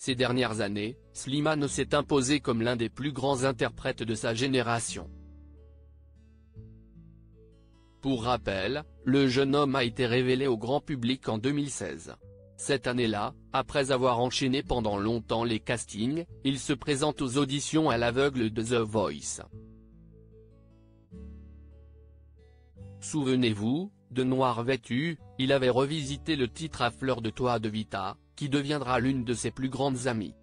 Ces dernières années, Slimane s'est imposé comme l'un des plus grands interprètes de sa génération. Pour rappel, le jeune homme a été révélé au grand public en 2016. Cette année-là, après avoir enchaîné pendant longtemps les castings, il se présente aux auditions à l'aveugle de The Voice. Souvenez-vous, de noir vêtu, il avait revisité le titre à fleur de toit de Vita, qui deviendra l'une de ses plus grandes amies.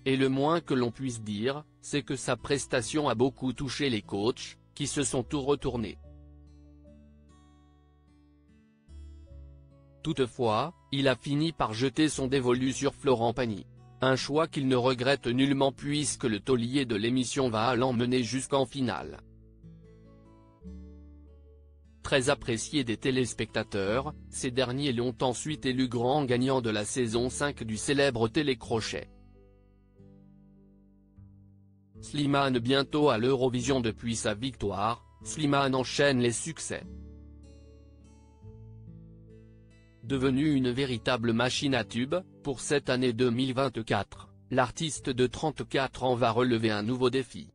Et le moins que l'on puisse dire, c'est que sa prestation a beaucoup touché les coachs, qui se sont tout retournés. Toutefois, il a fini par jeter son dévolu sur Florent Pagny. Un choix qu'il ne regrette nullement puisque le taulier de l'émission va l'emmener jusqu'en finale. Très apprécié des téléspectateurs, ces derniers l'ont ensuite élu grand gagnant de la saison 5 du célèbre télécrochet. Slimane bientôt à l'Eurovision. Depuis sa victoire, Slimane enchaîne les succès. Devenu une véritable machine à tubes, pour cette année 2024, l'artiste de 34 ans va relever un nouveau défi.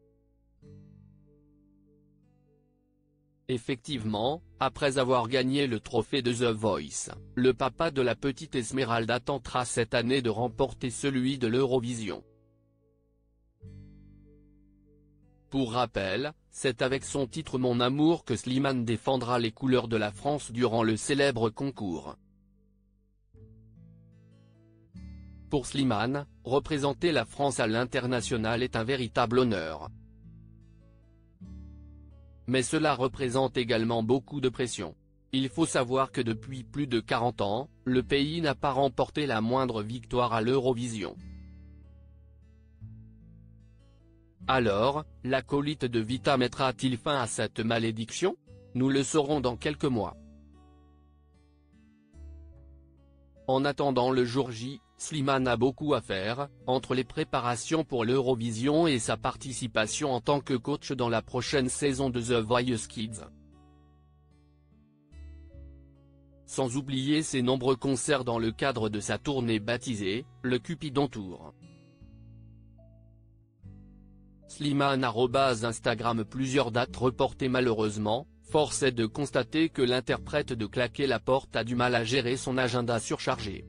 Effectivement, après avoir gagné le trophée de The Voice, le papa de la petite Esmeralda tentera cette année de remporter celui de l'Eurovision. Pour rappel, c'est avec son titre Mon Amour que Slimane défendra les couleurs de la France durant le célèbre concours. Pour Slimane, représenter la France à l'international est un véritable honneur. Mais cela représente également beaucoup de pression. Il faut savoir que depuis plus de 40 ans, le pays n'a pas remporté la moindre victoire à l'Eurovision. Alors, l'acolyte de Vita mettra-t-il fin à cette malédiction? Nous le saurons dans quelques mois. En attendant le jour J, Slimane a beaucoup à faire, entre les préparations pour l'Eurovision et sa participation en tant que coach dans la prochaine saison de The Voice Kids. Sans oublier ses nombreux concerts dans le cadre de sa tournée baptisée, le Cupidon Tour. Slimane @Instagram. Plusieurs dates reportées. Malheureusement, force est de constater que l'interprète de Claquer la Porte a du mal à gérer son agenda surchargé.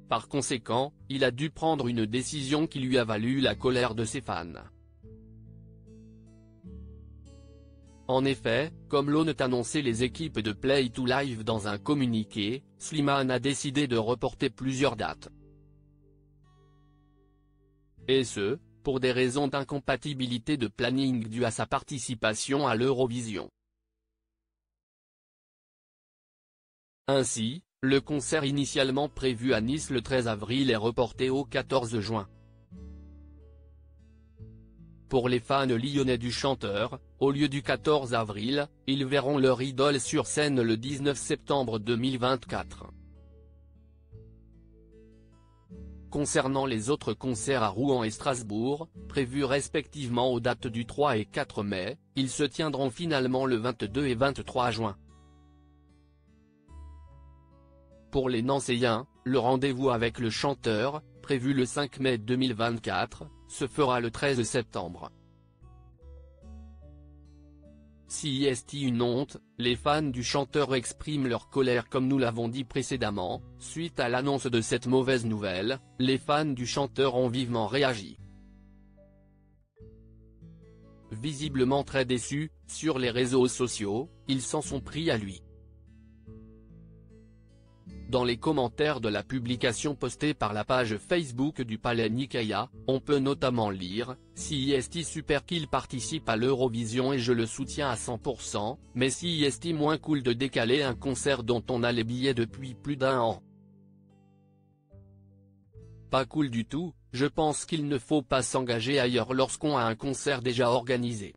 Par conséquent, il a dû prendre une décision qui lui a valu la colère de ses fans. En effet, comme l'ont annoncé les équipes de Play to Live dans un communiqué, Slimane a décidé de reporter plusieurs dates. Et ce, pour des raisons d'incompatibilité de planning dues à sa participation à l'Eurovision. Ainsi, le concert initialement prévu à Nice le 13 avril est reporté au 14 juin. Pour les fans lyonnais du chanteur, au lieu du 14 avril, ils verront leur idole sur scène le 19 septembre 2024. Concernant les autres concerts à Rouen et Strasbourg, prévus respectivement aux dates du 3 et 4 mai, ils se tiendront finalement le 22 et 23 juin. Pour les Nancéiens, le rendez-vous avec le chanteur, prévu le 5 mai 2024, se fera le 13 septembre. Si est une honte, les fans du chanteur expriment leur colère. Comme nous l'avons dit précédemment, suite à l'annonce de cette mauvaise nouvelle, les fans du chanteur ont vivement réagi. Visiblement très déçus, sur les réseaux sociaux, ils s'en sont pris à lui. Dans les commentaires de la publication postée par la page Facebook du Palais Nicaïa, on peut notamment lire « Si est super qu'il participe à l'Eurovision et je le soutiens à 100%, mais si est moins cool de décaler un concert dont on a les billets depuis plus d'1 an. Pas cool du tout, je pense qu'il ne faut pas s'engager ailleurs lorsqu'on a un concert déjà organisé.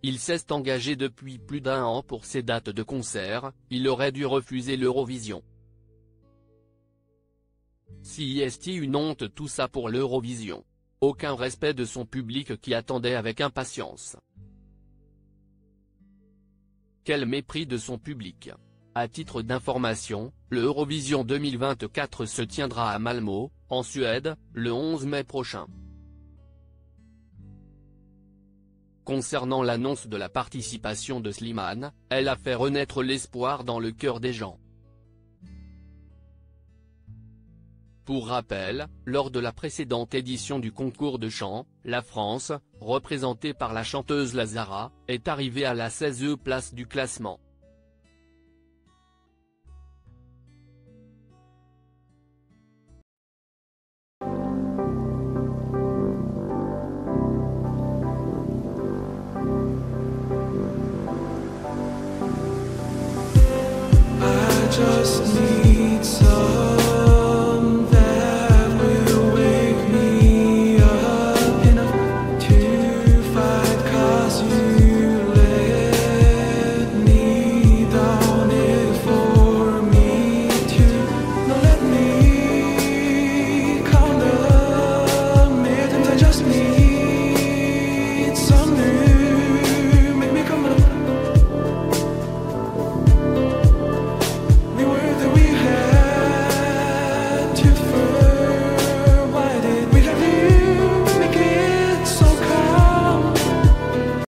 Il s'est engagé depuis plus d'1 an pour ces dates de concert, il aurait dû refuser l'Eurovision. Si est une honte tout ça pour l'Eurovision. Aucun respect de son public qui attendait avec impatience. Quel mépris de son public. À titre d'information, le Eurovision 2024 se tiendra à Malmö, en Suède, le 11 mai prochain. Concernant l'annonce de la participation de Slimane, elle a fait renaître l'espoir dans le cœur des gens. Pour rappel, lors de la précédente édition du concours de chant, la France, représentée par la chanteuse Lazara, est arrivée à la 16e place du classement.